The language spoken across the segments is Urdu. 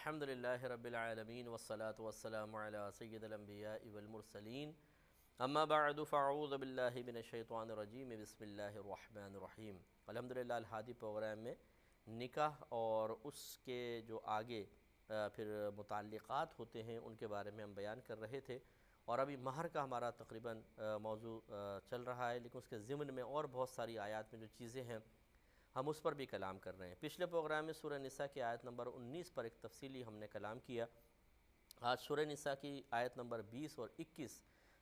الحمدللہ رب العالمین والصلاة والسلام علی سید الانبیاء والمرسلین اما بعد فاعوذ باللہ من الشیطان الرجیم بسم اللہ الرحمن الرحیم۔ الحمدللہ الہادی پروگرام میں نکاح اور اس کے جو آگے پھر متعلقات ہوتے ہیں ان کے بارے میں ہم بیان کر رہے تھے، اور ابھی مہر کا ہمارا تقریباً موضوع چل رہا ہے، لیکن اس کے ضمن میں اور بہت ساری آیات میں جو چیزیں ہیں ہم اس پر بھی کلام کر رہے ہیں۔ پچھلے پروگرام میں سورہ نساء کی آیت نمبر 19 پر ایک تفصیلی ہم نے کلام کیا۔ آج سورہ نساء کی آیت نمبر 20 اور 21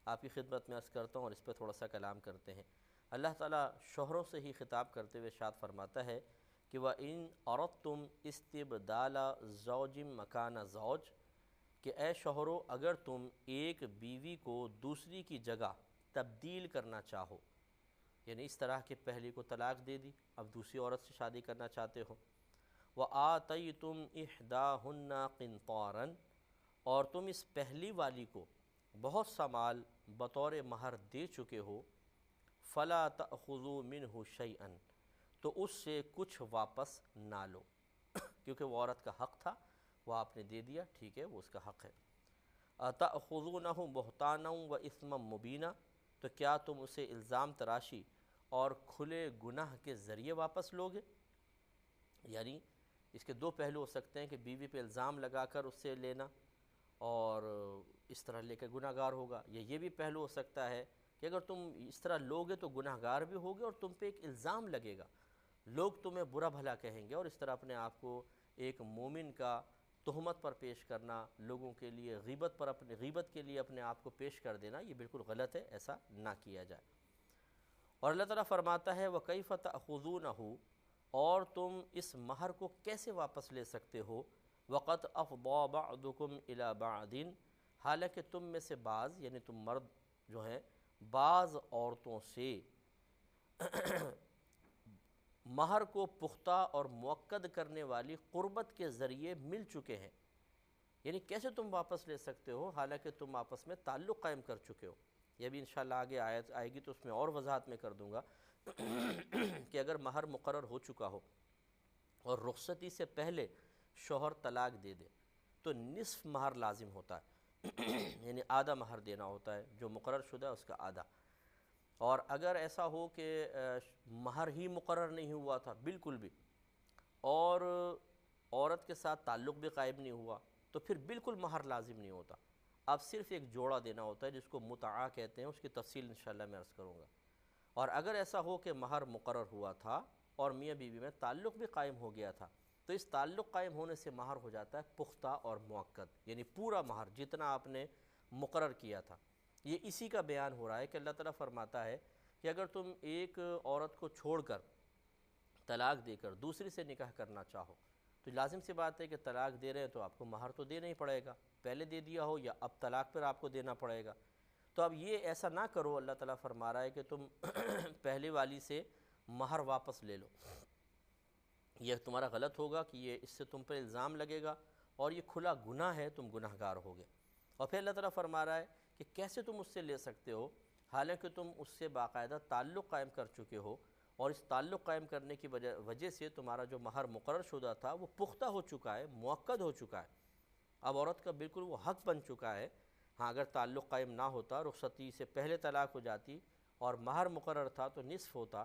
آپ کی خدمت میں عرض کرتا ہوں اور اس پہ تھوڑا سا کلام کرتے ہیں۔ اللہ تعالیٰ شوہروں سے ہی خطاب کرتے ہوئے ارشاد فرماتا ہے کہ وَإِنْ أَرَدْتُمْ اسْتِبْدَالَ زَوْجٍ مَكَانَ زَوْجٍ، کہ اے شوہرو اگر تم ایک بیوی کو دوسری کی جگہ تبدیل کرنا چاہو، یعنی اس طرح کہ پہلی کو طلاق دے دی، اب دوسری عورت سے شادی کرنا چاہتے ہو، وَآتَيْتُمْ إِحْدَاهُنَّ قِنْطَارًا، اور تم اس پہلی والی کو بہت سا مال بطور مہر دے چکے ہو، فَلَا تَأْخُذُوا مِنْهُ شَيْئًا، تو اس سے کچھ واپس نہ لو، کیونکہ وہ عورت کا حق تھا، وہ آپ نے دے دیا، ٹھیک ہے، وہ اس کا حق ہے۔ أَتَأْخُذُونَهُ بُهْتَانًا وَإِثْمًا مُبِينًا، تو کیا تم اسے الزام تراشی اور کھلے گناہ کے ذریعے واپس لوگے؟ یعنی اس کے دو پہلو ہو سکتے ہیں کہ بیوی پہ الزام لگا کر اس سے لینا اور اس طرح لے کے گناہ گار ہوگا، یا یہ بھی پہلو ہو سکتا ہے کہ اگر تم اس طرح لوگے تو گناہ گار بھی ہوگے اور تم پہ ایک الزام لگے گا، لوگ تمہیں برا بھلا کہیں گے، اور اس طرح اپنے آپ کو ایک مومن کا تہمت پر پیش کرنا، لوگوں کے لیے غیبت کے لیے اپنے آپ کو پیش کر دینا، یہ بالکل غلط ہے، ایسا نہ کیا جائے۔ اور اللہ تعالیٰ فرماتا ہے وَكَيْفَ تَأْخُذُونَهُ، اور تم اس مہر کو کیسے واپس لے سکتے ہو، وَقَدْ أَفْضَىٰ بَعْضُكُمْ إِلَىٰ بَعْضٍ، حالانکہ تم میں سے بعض یعنی تم مرد جو ہیں بعض عورتوں سے مہر کو پختہ اور مؤکد کرنے والی قربت کے ذریعے مل چکے ہیں۔ یعنی کیسے تم واپس لے سکتے ہو حالانکہ تم آپس میں تعلق قائم کر چکے ہو؟ یہ بھی انشاءاللہ آگے آیت آئے گی تو اس میں اور وضاحت میں کر دوں گا کہ اگر مہر مقرر ہو چکا ہو اور رخصتی سے پہلے شوہر طلاق دے دے تو نصف مہر لازم ہوتا ہے، یعنی آدھا مہر دینا ہوتا ہے، جو مقرر شدہ ہے اس کا آدھا۔ اور اگر ایسا ہو کہ مہر ہی مقرر نہیں ہوا تھا بالکل بھی، اور عورت کے ساتھ تعلق بھی قائم نہیں ہوا، تو پھر بالکل مہر لازم نہیں ہوتا، اب صرف ایک جوڑا دینا ہوتا ہے جس کو متعہ کہتے ہیں، اس کی تفصیل انشاءاللہ میں عرض کروں گا۔ اور اگر ایسا ہو کہ مہر مقرر ہوا تھا اور میاں بیوی میں تعلق بھی قائم ہو گیا تھا، تو اس تعلق قائم ہونے سے مہر ہو جاتا ہے پختہ اور مؤکد، یعنی پورا مہر جتنا آپ نے مقرر کیا تھا۔ یہ اسی کا بیان ہو رہا ہے کہ اللہ تعالیٰ فرماتا ہے کہ اگر تم ایک عورت کو چھوڑ کر طلاق دے کر دوسری سے نکاح کرنا چاہو تو لازم سی بات ہے کہ طلاق دے رہے ہیں تو آپ کو مہر تو دینا ہی پڑے گا، پہلے دے دیا ہو یا اب طلاق پر آپ کو دینا پڑے گا۔ تو اب یہ ایسا نہ کرو، اللہ تعالیٰ فرما رہا ہے کہ تم پہلے والی سے مہر واپس لے لو، یہ تمہارا غلط ہوگا کہ یہ اس سے تم پر الزام لگے گا اور یہ کھلا گناہ ہے، تم گناہ گار ہوگے۔ اور پھر اللہ تعالیٰ فرما رہا ہے کہ کیسے تم اس سے لے سکتے ہو حالانکہ تم اس سے باقاعدہ تعلق قائم کر چکے ہو، اور اس تعلق قائم کرنے کی وجہ سے تمہارا جو مہر مقرر شدہ تھا وہ پختہ ہو چکا ہے، مؤکد ہو چکا ہے، اب عورت کا بالکل وہ حق بن چکا ہے۔ ہاں اگر تعلق قائم نہ ہوتا، رخصتی سے پہلے طلاق ہو جاتی اور مہر مقرر تھا تو نصف ہوتا،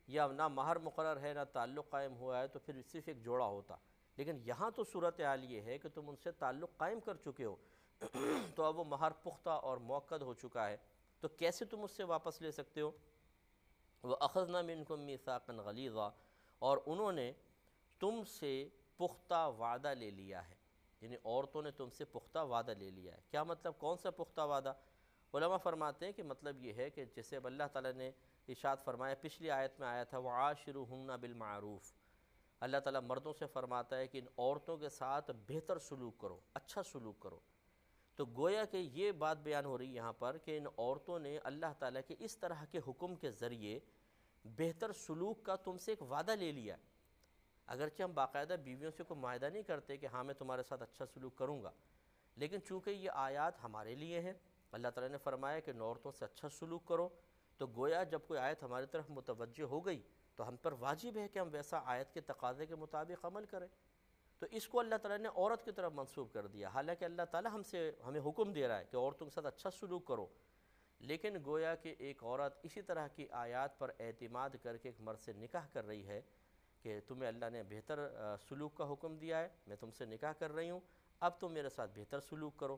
یا نہ مہر مقرر ہے نہ تعلق قائم ہوا ہے تو پھر صرف ایک جوڑا ہوتا، لیکن یہاں تو صورتحال یہ ہے کہ تم ان سے تعلق قائم کر چکے ہو تو اب وہ مہر پختہ اور مؤکد ہو چکا ہے، تو کیسے تم اس سے واپس لے سکتے ہو؟ وَأَخَذْنَا مِنْكُمْ مِيثَاقًا غَلِيظًا، اور انہوں نے تم سے پختہ وعدہ لے لیا ہے، یعنی عورتوں نے تم سے پختہ وعدہ لے لیا ہے۔ کیا مطلب، کون سا پختہ وعدہ؟ علماء فرماتے ہیں کہ مطلب یہ ہے کہ جیسے اب اللہ تعالیٰ نے ارشاد فرمایا، پچھلی آیت میں آیا تھا وَعَاشِرُوهُنَّ بِالْمَعْرُوفِ، اللہ تعالیٰ مردوں سے فرماتا ہے کہ ان عورتوں کے ساتھ بہتر سلوک کرو، اچھا سلوک کرو۔ تو گویا کہ یہ بات بیان ہو رہی یہاں پر کہ ان عورتوں نے اللہ تعالیٰ کے اس طرح کے حکم کے ذریعے بہتر سلوک کا تم سے ایک وعدہ لے لیا۔ اگرچہ ہم باقاعدہ بیویوں سے کوئی معاہدہ نہیں کرتے کہ ہاں میں تمہارے ساتھ اچھا سلوک کروں گا، لیکن چونکہ یہ آیات ہمارے لیے ہیں، اللہ تعالیٰ نے فرمایا کہ عورتوں سے اچھا سلوک کرو، تو گویا جب کوئی آیت ہماری طرف متوجہ ہو گئی تو ہم پر واجب ہے کہ ہم ویسا آیت کے تقاضے کے مطابق عمل کریں۔ تو اس کو اللہ تعالیٰ نے عورت کی طرف منسوب کر دیا، حالانکہ اللہ تعالیٰ ہمیں حکم دے رہا ہے کہ عورتوں کے ساتھ اچھا سلوک کرو، لیکن گویا کہ ایک عورت اسی طرح کی آیات پر اعتماد کر کے ایک مرد سے نکاح کر رہی ہے کہ تمہیں اللہ نے بہتر سلوک کا حکم دیا ہے، میں تم سے نکاح کر رہی ہوں، اب تم میرے ساتھ بہتر سلوک کرو۔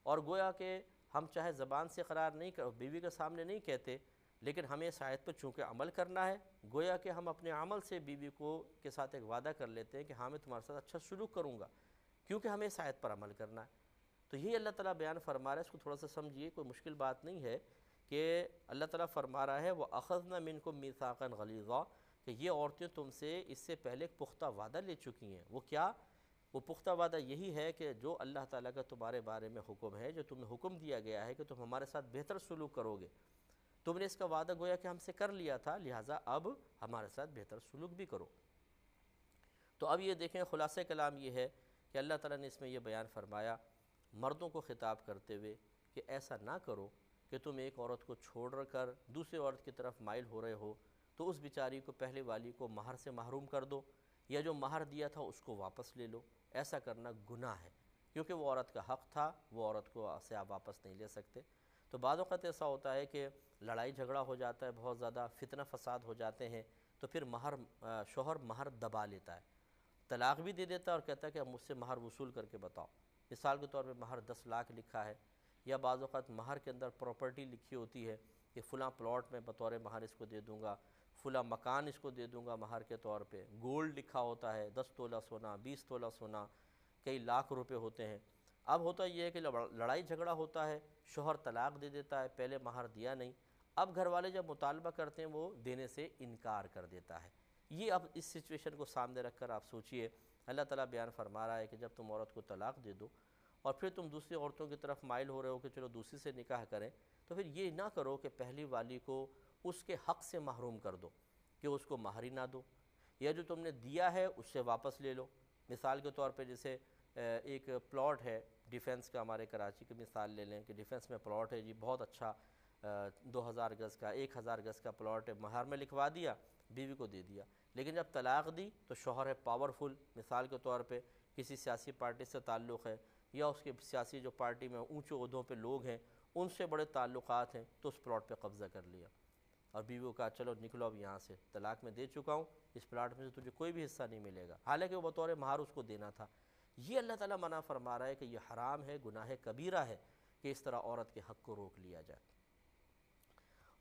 اور گویا کہ ہم چاہے زبان سے اقرار نہیں بیوی کے سامنے نہیں کہتے، لیکن ہمیں اس آیت پر چونکہ عمل کرنا ہے، گویا کہ ہم اپنے عمل سے بیوی کے ساتھ ایک وعدہ کر لیتے ہیں کہ ہاں میں تمہارے ساتھ اچھا سلوک کروں گا، کیونکہ ہمیں اس آیت پر عمل کرنا ہے۔ تو یہی اللہ تعالیٰ بیان فرما رہا ہے، اس کو تھوڑا سا سمجھیے، کوئی مشکل بات نہیں ہے کہ اللہ تعالیٰ فرما رہا ہے وَأَخَذْنَا مِنْكُمْ مِيثَاقًا غَلِيظًا، کہ یہ عورتیں تم سے اس سے پہلے ایک پختہ وعدہ لے چکی ہیں۔ وہ کیا؟ وہ پختہ وعدہ یہی ہے کہ جو اللہ تعالیٰ کا تمہارے بارے میں حکم ہے، جو تمہیں حکم دیا گیا ہے کہ تم ہمارے ساتھ بہتر سلوک کرو گے، تم نے اس کا وعدہ گویا کہ ہم سے کر لیا تھا، لہٰذا اب ہمارے ساتھ بہتر سلوک بھی کرو۔ تو اب یہ دیکھیں، خلاصہ کلام یہ ہے کہ اللہ تعالیٰ نے اس میں یہ بیان فرمایا مردوں کو خطاب کرتے ہوئے کہ ایسا نہ کرو کہ تم ایک عورت کو چھوڑ کر دوسری عورت کی طرف مائل ہو رہے ہو تو اس بیچاری کو، پہلے والی کو، مہر سے محروم کر دو، یا جو مہر دیا تھا اس کو واپس لے لو۔ ایسا کرنا گناہ ہے، کیونکہ وہ عورت کا حق تھا، وہ عورت کو سے آپ واپس نہیں لے سکتے۔ تو بعض اوقات ایسا ہوتا ہے کہ لڑائی جھگڑا ہو جاتا ہے، بہت زیادہ فتنہ فساد ہو جاتے ہیں، تو پھر شوہر مہر دبا لیتا ہے، طلاق بھی دے دیتا ہے اور کہتا ہے کہ اب مجھ سے مہر وصول کر کے بتاؤ۔ مثال کے طور پہ مہر 10 لاکھ لکھا ہے، یا بعض اوقات مہر کے اندر پراپرٹی لکھی ہوتی ہے کہ فلاں پلاٹ میں بطور مہر اس کو دے دوں گا، فلاں مکان اس کو دے دوں گا مہر کے طور پہ، گولڈ لکھا ہوتا ہے 10 تولہ سونا، 20 تولہ سونا، کئی لاکھ روپے ہوتے ہیں۔ اب ہوتا یہ ہے کہ لڑائی جھگڑا ہوتا ہے، شوہر طلاق دے دیتا ہے، پہلے مہر دیا نہیں، اب گھر والے جب مطالبہ کرتے ہیں وہ دینے سے انکار کر دیتا ہے۔ یہ اب اس سچویشن کو سامنے رکھ کر آپ سوچئے، اللہ تعالیٰ بیان فرما رہا ہے کہ جب تم عورت کو طلاق دے دو اور پھر تم دوسری عورتوں کی طرف مائل ہو رہے ہو کہ چلو دوسری سے نکاح کریں، تو پھر یہ نہ کرو کہ پہلی والی کو اس کے حق سے محروم کر دو کہ اس کو مہر ہی نہ دو، یا جو تم نے دیا ہے اس سے واپس لے لو۔ مثال کے طور پہ جیسے ایک پلاٹ ہے ڈیفنس کا، ہمارے کراچی کی مثال لے لیں کہ ڈیفنس میں پلاٹ ہے جی، بہت اچھا 2000 گز کا، 1000 گز کا پلاٹ ہے، مہر میں لکھوا دیا، بیوی کو دے دیا، لیکن جب طلاق دی تو شوہر ہے پاورفل، مثال کے طور پہ کسی سیاسی پارٹی سے تعلق ہے، یا اس کے سیاسی جو پارٹی میں اونچے عہدوں پہ لوگ ہیں ان سے بڑے تعلقات ہیں، تو اس پلاٹ پہ قبضہ کر لیا اور بیوی کو کہا چلو نکلو اب یہاں سے، طلاق میں دے چکا ہوں، اس پلاٹ میں سے تجھے کوئی بھی حصہ نہیں ملے گا، حالانکہ وہ بطور مہر اس کو دینا تھا۔ یہ اللہ تعالیٰ منع فرما رہا ہے کہ یہ حرام ہے، گناہ کبیرہ ہے کہ اس طرح عورت کے حق کو روک لیا جائے۔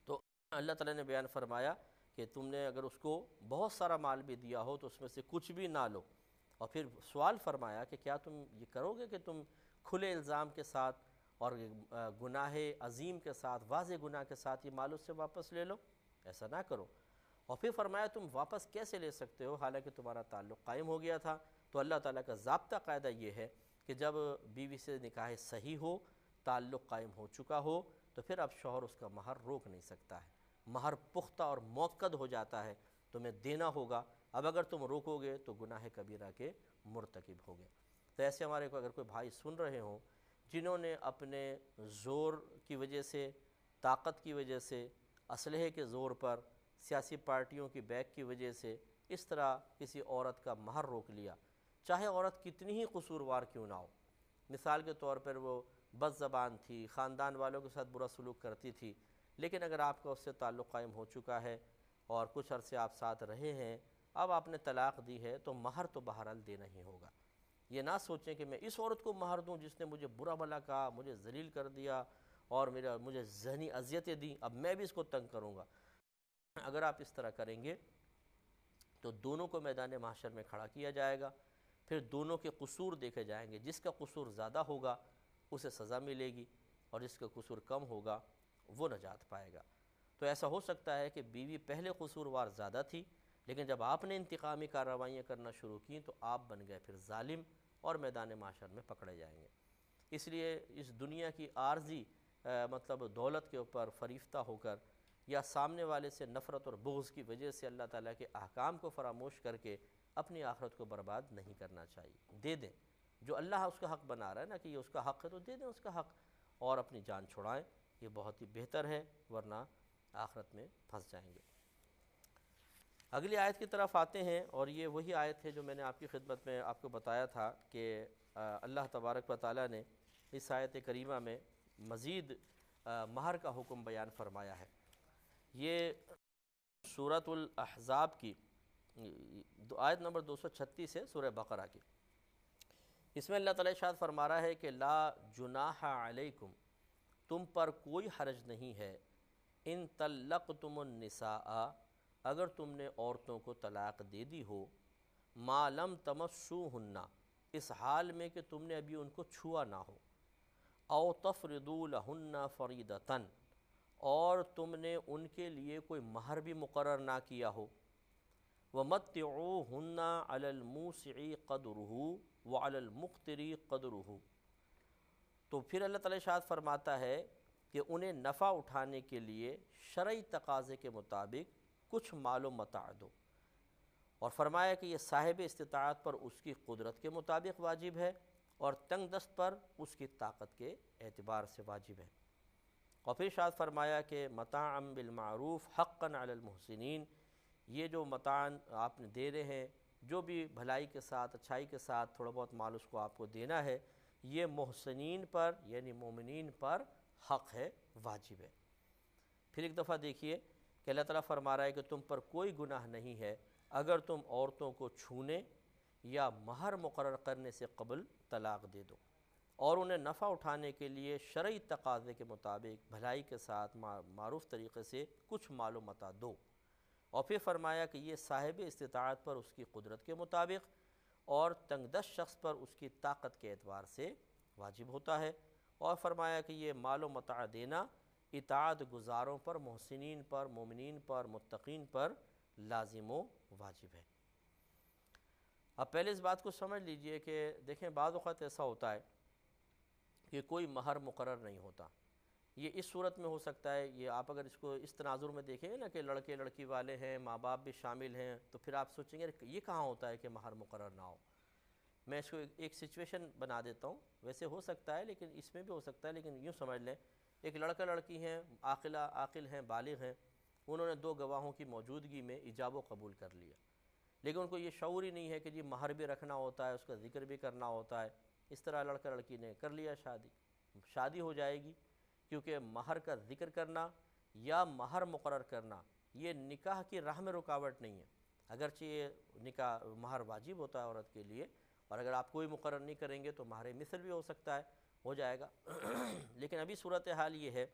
تو اللہ تعالیٰ نے بیان فرمایا کہ تم نے اگر اس کو بہت سارا مال بھی دیا ہو تو اس میں سے کچھ بھی نہ لو، اور پھر سوال فرمایا کہ کیا تم یہ کرو گے کہ تم کھلے الزام کے ساتھ اور گناہ عظیم کے ساتھ، واضح گناہ کے ساتھ یہ مال اس سے واپس لے لو؟ ایسا نہ کرو۔ اور پھر فرمایا تم واپس کیسے لے سکتے ہو حالانکہ تمہارا تعلق قائم ہو گیا تھا؟ تو اللہ تعالیٰ کا ضابطہ قاعدہ یہ ہے کہ جب بیوی سے نکاح صحیح ہو، تعلق قائم ہو چکا ہو، تو پھر اب شوہر اس کا مہر روک نہیں سکتا ہے، مہر پختہ اور موقد ہو جاتا ہے، تمہیں دینا ہوگا۔ اب اگر تم روکو گے تو گناہ کبیرہ کے مرتکب ہوگے۔ تو ایسے ہمارے کو اگر کوئی بھائی سن رہے ہوں جنہوں نے اپنے زور کی وجہ سے، طاقت کی وجہ سے، اسلحے کے زور پر، سیاسی پارٹیوں کی بیک کی وجہ سے اس طرح کسی عورت کا مہر روک لیا، چاہے عورت کتنی ہی قصوروار کیوں نہ ہو، مثال کے طور پر وہ بد زبان تھی، خاندان والوں کے ساتھ برا سلوک کرتی تھی، لیکن اگر آپ کا اس سے تعلق قائم ہو چکا ہے اور کچھ عرصے آپ ساتھ رہے ہیں، اب آپ نے طلاق دی ہے تو مہر تو بہرحال دینا ہی ہوگا۔ یہ نہ سوچیں کہ میں اس عورت کو مہر دوں جس نے مجھے برا بھلا کہا، مجھے ذلیل کر دیا اور مجھے ذہنی اذیتیں دیں، اب میں بھی اس کو تنگ کروں گا۔ اگر آپ اس طرح کریں گے تو دونوں کو میدان محشر میں کھڑا کیا جائے گا، پھر دونوں کے قصور دیکھے جائیں گے، جس کا قصور زیادہ ہوگا اسے سزا ملے گی اور جس کا قصور کم ہوگا وہ نجات پائے گا۔ تو ایسا ہو سکتا ہے کہ بیوی پہلے قصوروار زیادہ تھی، لیکن جب آپ نے انتقامی کارروائیاں کرنا شروع کیں تو آپ بن گئے پھر ظالم اور میدان معاشر میں پکڑے جائیں گے۔ اس لیے اس دنیا کی عارضی دولت کے اوپر فریفتہ ہو کر یا سامنے والے سے نفرت اور بغض کی وجہ سے اللہ تعالیٰ کے احکام کو فراموش کر کے اپنی آخرت کو برباد نہیں کرنا چاہیے۔ دے دیں جو اللہ اس کا حق بنا رہا ہے نا، کہ یہ اس کا حق ہے تو دے دیں اس کا حق اور اپنی جان چھڑائیں، یہ بہت ہی بہتر ہے، ورنہ آخرت میں پھنس جائیں گے۔ اگلی آیت کی طرف آتے ہیں، اور یہ وہی آیت ہے جو میں نے آپ کی خدمت میں آپ کو بتایا تھا کہ اللہ تبارک و تعالیٰ نے اس آیت کریمہ میں مزید مہر کا حکم بیان فرمایا ہے۔ یہ سورۃ الاحزاب کی آیت نمبر 236 ہے، سورہ بقرہ کی۔ اس میں اللہ تعالیٰ ارشاد فرما رہا ہے کہ لا جناح علیکم، تم پر کوئی حرج نہیں ہے، ان طلقتم النساء، اگر تم نے عورتوں کو طلاق دے دی ہو، ما لم تمسوہن، اس حال میں کہ تم نے ابھی ان کو چھوا نہ ہو، او تفرضوا لہن فریضۃ، اور تم نے ان کے لیے کوئی مہر بھی مقرر نہ کیا ہو، وَمَتِّعُوهُنَّ عَلَى الْمُوسِعِ قَدْرُهُ وَعَلَى الْمُقْتِرِ قَدْرُهُ، تو پھر اللہ تعالیٰ ارشاد فرماتا ہے کہ انہیں نفع اٹھانے کے لیے شرعی تقاضے کے مطابق کچھ مال و متاع دو، اور فرمایا کہ یہ صاحب استطاعت پر اس کی قدرت کے مطابق واجب ہے، اور تنگ دست پر اس کی طاقت کے اعتبار سے واجب ہے۔ اور پھر ارشاد فرمایا کہ متاعا بالمعروف حقا علی المحسنین، یہ جو متاع آپ نے دے رہے ہیں، جو بھی بھلائی کے ساتھ اچھائی کے ساتھ تھوڑا بہت مال اس کو آپ کو دینا ہے، یہ محسنین پر یعنی مومنین پر حق ہے، واجب ہے۔ پھر ایک دفعہ دیکھیے کہ اللہ تعالیٰ فرما رہا ہے کہ تم پر کوئی گناہ نہیں ہے اگر تم عورتوں کو چھونے یا مہر مقرر کرنے سے قبل طلاق دے دو، اور انہیں نفع اٹھانے کے لیے شرعی تقاضے کے مطابق بھلائی کے ساتھ معروف طریقے سے کچھ مال و متاع دو، اور پھر فرمایا کہ یہ صاحب استطاعت پر اس کی قدرت کے مطابق اور تنگ دست شخص پر اس کی طاقت کے اعتبار سے واجب ہوتا ہے، اور فرمایا کہ یہ مال و متاع دینا اطاعت گزاروں پر، محسنین پر، مومنین پر، متقین پر لازم و واجب ہے۔ اب پہلے اس بات کو سمجھ لیجئے کہ دیکھیں بعض اوقات ایسا ہوتا ہے کہ کوئی مہر مقرر نہیں ہوتا۔ یہ اس صورت میں ہو سکتا ہے، یہ آپ اگر اس کو اس تناظر میں دیکھیں گے نا کہ لڑکے لڑکی والے ہیں، ماں باپ بھی شامل ہیں، تو پھر آپ سوچیں گے یہ کہاں ہوتا ہے کہ مہر مقرر نہ ہو۔ میں اس کو ایک سچویشن بنا دیتا ہوں، ویسے ہو سکتا ہے لیکن اس میں بھی ہو سکتا ہے، لیکن یوں سمجھ لیں ایک لڑکا لڑکی ہیں، عاقل ہیں، بالغ ہیں، انہوں نے دو گواہوں کی موجودگی میں ایجاب و قبول کر لیا، لیکن ان کو یہ شعور ہی نہیں ہے کہ جی مہر بھی رکھنا ہوتا ہے، اس کا ذکر بھی کرنا ہوتا ہے۔ اس طرح لڑکا لڑکی نے کر لیا شادی ہو جائے گی، کیونکہ مہر کا ذکر کرنا یا مہر مقرر کرنا یہ نکاح کی راہ میں رکاوٹ نہیں ہے، اگرچہ یہ مہر واجب ہوتا ہے عورت کے لیے، اور اگر آپ کوئی مقرر نہیں کریں گے تو مہر مثل بھی ہو سکتا ہے، ہو جائے گا۔ لیکن ابھی صورتحال یہ ہے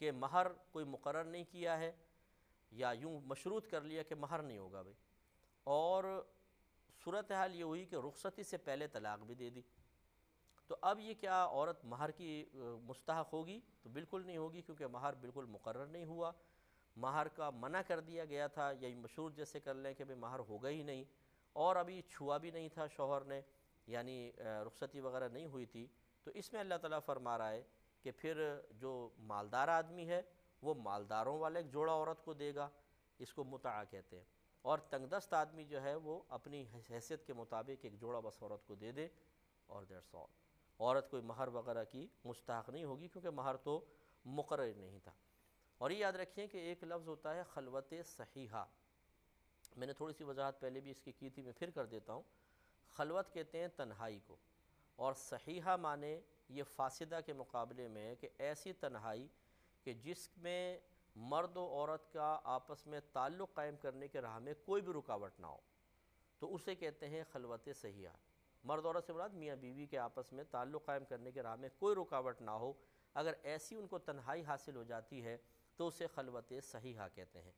کہ مہر کوئی مقرر نہیں کیا ہے، یا یوں مشروط کر لیا کہ مہر نہیں ہوگا بھائی، اور صورتحال یہ ہوئی کہ رخصتی سے پہلے طلاق بھی دے دی، تو اب یہ کیا عورت مہر کی مستحق ہوگی؟ تو بالکل نہیں ہوگی، کیونکہ مہر بالکل مقرر نہیں ہوا، مہر کا منع کر دیا گیا تھا، یا مشروط جیسے کر لیں کہ مہر ہوگا ہی نہیں، اور ابھی چھوا بھی نہیں تھا شوہر نے، یعنی رخصتی وغیرہ نہیں ہوئی تھی، تو اس میں اللہ تعالیٰ فرما رہا ہے کہ پھر جو مالدار آدمی ہے وہ مالداروں والے ایک جوڑا عورت کو دے گا، اس کو متعہ کہتے ہیں، اور تنگ دست آدمی جو ہے وہ اپنی حیثیت کے مطابق ایک جوڑا بس عورت کو دے دے، اور دیٹس آل، عورت کوئی مہر وغیرہ کی مستحق نہیں ہوگی، کیونکہ مہر تو مقرر نہیں تھا۔ اور یہ یاد رکھیں کہ ایک لفظ ہوتا ہے خلوت صحیحہ، میں نے تھوڑی سی وضاحت پہلے بھی اس کی تھی، میں پھر کر دیتا ہوں۔ خلوت کہتے ہیں تنہائی کو، اور صحیحہ معنی یہ فاسدہ کے مقابلے میں ہے کہ ایسی تنہائی کہ جس میں مرد و عورت کا آپس میں تعلق قائم کرنے کے راہ میں کوئی بھی رکاوٹ نہ ہو، تو اسے کہتے ہیں خلوت صحیحہ۔ مرد عورت سے مراد میاں بیوی کے آپس میں تعلق قائم کرنے کے راہ میں کوئی رکاوٹ نہ ہو، اگر ایسی ان کو تنہائی حاصل ہو جاتی ہے تو اسے خلوت صحیحہ کہتے ہیں۔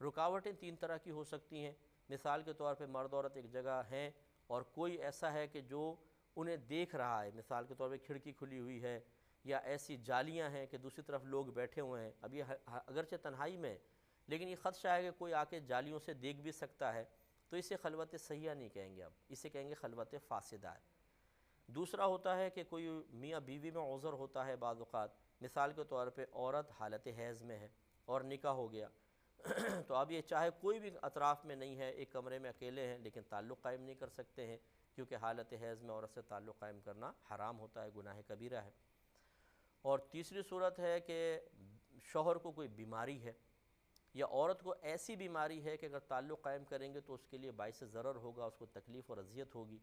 رکاوٹیں تین طرح کی ہو سکتی ہیں، مثال کے طور پہ مرد عورت ایک جگہ ہیں اور کوئی ایسا ہے کہ جو انہیں دیکھ رہا ہے، مثال کے طور پہ کھڑکی کھلی ہوئی ہے، یا ایسی جالیاں ہیں کہ دوسری طرف لوگ بیٹھے ہوئے ہیں، اب یہ اگرچہ تنہائی میں لیکن یہ خدشہ ہے کہ کوئی آ کے جالیوں سے دیکھ بھی سکتا ہے، تو اسے خلوت صحیحہ نہیں کہیں گے، اب اسے کہیں گے خلوت فاسدہ ہے۔ دوسرا ہوتا ہے کہ کوئی میاں بیوی میں عذر ہوتا ہے بعض اوقات، مثال کے طور پہ عورت حالت حیض میں ہے اور نکاح ہو گیا، تو اب یہ چاہے کوئی بھی اطراف میں نہیں ہے، ایک کمرے میں اکیلے ہیں، لیکن تعلق قائم نہیں کر سکتے ہیں، کیونکہ حالت حیض میں عورت سے تعلق قائم کرنا حرام ہوتا ہے، گناہ کبیرہ ہے۔ اور تیسری صورت ہے کہ شوہر کو کوئی بیماری ہے، یا عورت کو ایسی بیماری ہے کہ اگر تعلق قائم کریں گے تو اس کے لیے باعث ضرر ہوگا، اس کو تکلیف اور اذیت ہوگی،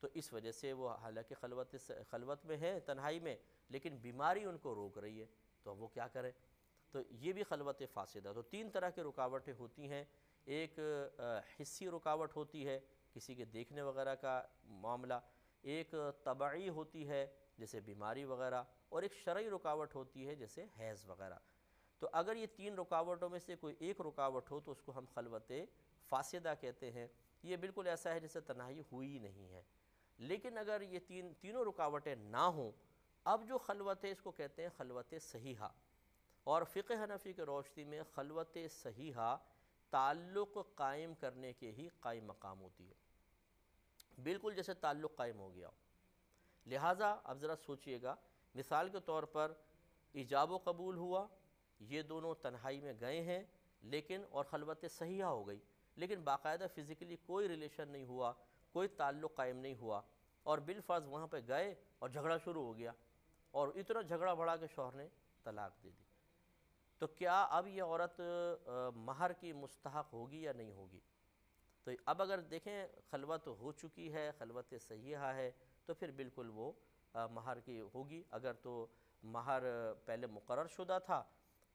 تو اس وجہ سے وہ حالانکہ خلوت میں ہے، تنہائی میں، لیکن بیماری ان کو روک رہی ہے، تو اب وہ کیا کریں؟ تو یہ بھی خلوت فاسدہ۔ تو تین طرح کی رکاوٹیں ہوتی ہیں، ایک حسی رکاوٹ ہوتی ہے، کسی کے دیکھنے وغیرہ کا معاملہ، ایک طبعی ہوتی ہے جیسے بیماری وغیرہ، اور ایک شرعی رکاوٹ ہوتی ہے جیسے حیض وغیرہ۔ تو اگر یہ تین رکاوٹوں میں سے کوئی ایک رکاوٹ ہو تو اس کو ہم خلوت فاسدہ کہتے ہیں۔ یہ بالکل ایسا ہے جیسے تنہائی ہوئی نہیں ہے۔ لیکن اگر یہ تینوں رکاوٹیں نہ ہوں، اب جو خلوت ہے اس کو کہتے ہیں خلوت صحیحہ، اور فقہ حنفی کے روشنی میں خلوت صحیحہ تعلق قائم کرنے کے ہی قائم مقام ہوتی ہے، بالکل جیسے تعلق قائم ہو گیا ہو۔ لہٰذا اب ذرا سوچئے گا، مثال کے طور پر ایجاب و قبول ہوا، یہ دونوں تنہائی میں گئے ہیں لیکن اور خلوت صحیحہ ہو گئی، لیکن باقاعدہ فزیکلی کوئی ریلیشن نہیں ہوا، کوئی تعلق قائم نہیں ہوا، اور بالفرض وہاں پہ گئے اور جھگڑا شروع ہو گیا، اور اتنا جھگڑا بڑھا کہ شوہر نے طلاق دے دی، تو کیا اب یہ عورت مہر کی مستحق ہوگی یا نہیں ہوگی؟ تو اب اگر دیکھیں خلوت ہو چکی ہے، خلوت صحیحہ ہے، تو پھر بالکل وہ مہر کی ہوگی۔ اگر تو مہر پہلے مقرر شدہ تھا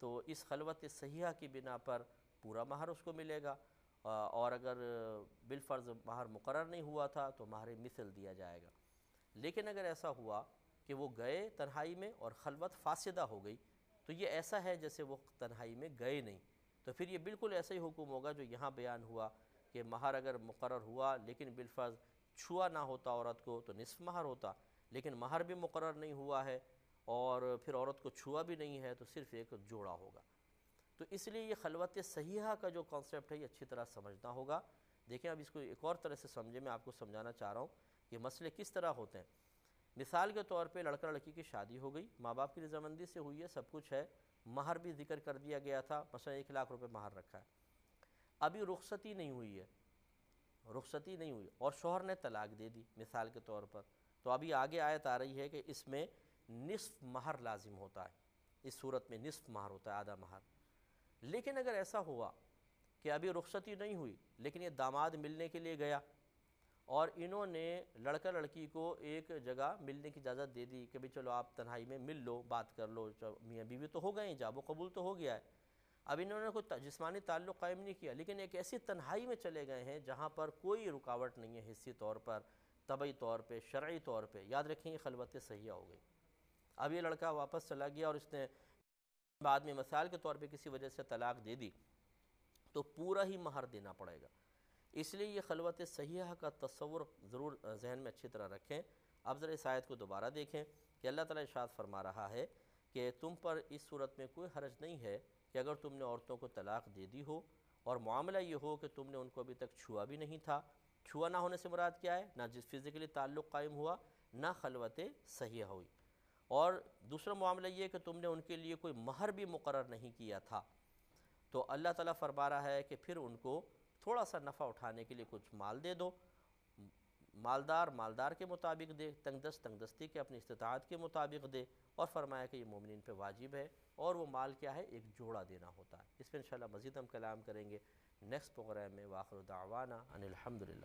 تو اس خلوت صحیحہ کی بنا پر پورا مہر اس کو ملے گا، اور اگر بالفرض مہر مقرر نہیں ہوا تھا تو مہر مثل دیا جائے گا۔ لیکن اگر ایسا ہوا کہ وہ گئے تنہائی میں اور خلوت فاسدہ ہو گئی، تو یہ ایسا ہے جیسے وہ تنہائی میں گئے نہیں، تو پھر یہ بالکل ایسا ہی حکم ہوگا جو یہاں بیان ہوا کہ مہر اگر مقرر ہوا لیکن بالفرض چھوا نہ ہوتا عورت کو تو نصف مہر ہوتا، لیکن مہر بھی مقرر نہیں ہوا ہے اور پھر عورت کو چھوا بھی نہیں ہے تو صرف ایک جوڑا ہوگا۔ تو اس لیے یہ خلوت صحیحہ کا جو کانسیپٹ ہے یہ اچھی طرح سمجھنا ہوگا۔ دیکھیں اب اس کو ایک اور طرح سے سمجھیں، میں آپ کو سمجھانا چاہ رہا ہوں کہ مسئلے کس طرح ہوتے ہیں۔ مثال کے طور پہ لڑکا لڑکی کی شادی ہو گئی، ماں باپ کی رضامندی سے ہوئی ہے، سب کچھ ہے، مہر بھی ذکر کر دیا گیا تھا، مثلا 1,00,000 روپے مہر رکھا ہے، ابھی رخصتی نہیں ہوئی ہے، رخصتی نہیں ہوئی اور شوہر نے طلاق دے دی مثال کے طور پر، تو ابھی آگے آیت آ رہی ہے کہ اس میں نصف مہر لازم ہوتا ہے، اس صورت میں نصف مہر ہوتا ہے، آدھا مہر۔ لیکن اگر ایسا ہوا کہ ابھی رخصتی نہیں ہوئی لیکن یہ داماد ملنے کے لیے گیا اور انہوں نے لڑکا لڑکی کو ایک جگہ ملنے کی اجازت دے دی کہ بھئی چلو آپ تنہائی میں مل لو، بات کر لو، میاں بیوی تو ہو گئے ہیں، جاب و قبول تو ہو گیا ہے، اب انہوں نے کوئی جسمانی تعلق قائم نہیں کیا، لیکن ایک ایسی تنہائی میں چلے گئے ہیں جہاں پر کوئی رکاوٹ نہیں ہے، حسی طور پر، طبعی طور پہ، شرعی طور پہ، یاد رکھیں یہ خلوت صحیحہ ہو گئی۔ اب یہ لڑکا واپس چلا گیا اور اس نے بعد میں مثال کے طور پہ کسی وجہ سے طلاق دے دی، تو پورا ہی مہر دینا پڑے گا۔ اس لیے یہ خلوت صحیحہ کا تصور ضرور ذہن میں اچھی طرح رکھیں۔ اب ذرا اس آیت کو دوبارہ دیکھیں کہ اللہ تعالیٰ ارشاد فرما رہا ہے کہ تم پر اس صورت میں کوئی حرج نہیں ہے کہ اگر تم نے عورتوں کو طلاق دے دی ہو اور معاملہ یہ ہو کہ تم نے ان کو ابھی تک چھوا بھی نہیں تھا۔ چھوا نہ ہونے سے مراد کیا ہے؟ نہ جس فزیکلی تعلق قائم ہوا، نہ خلوت صحیحہ ہوئی، اور دوسرا معاملہ یہ کہ تم نے ان کے لیے کوئی مہر بھی مقرر نہیں کیا تھا، تو اللہ تعالیٰ فرما رہا ہے کہ پھر ان کو تھوڑا سا نفع اٹھانے کے لیے کچھ مال دے دو، مالدار کے مطابق دے، تنگ دست تنگ دستی کے اپنی استطاعت کے مطابق دے، اور فرمایا کہ یہ مومنین پہ واجب ہے، اور وہ مال کیا ہے؟ ایک جوڑا دینا ہوتا ہے۔ اس پہ انشاءاللہ مزید ہم کلام کریں گے نیکسٹ پروگرام میں۔ وآخر دعوانا ان الحمدللہ۔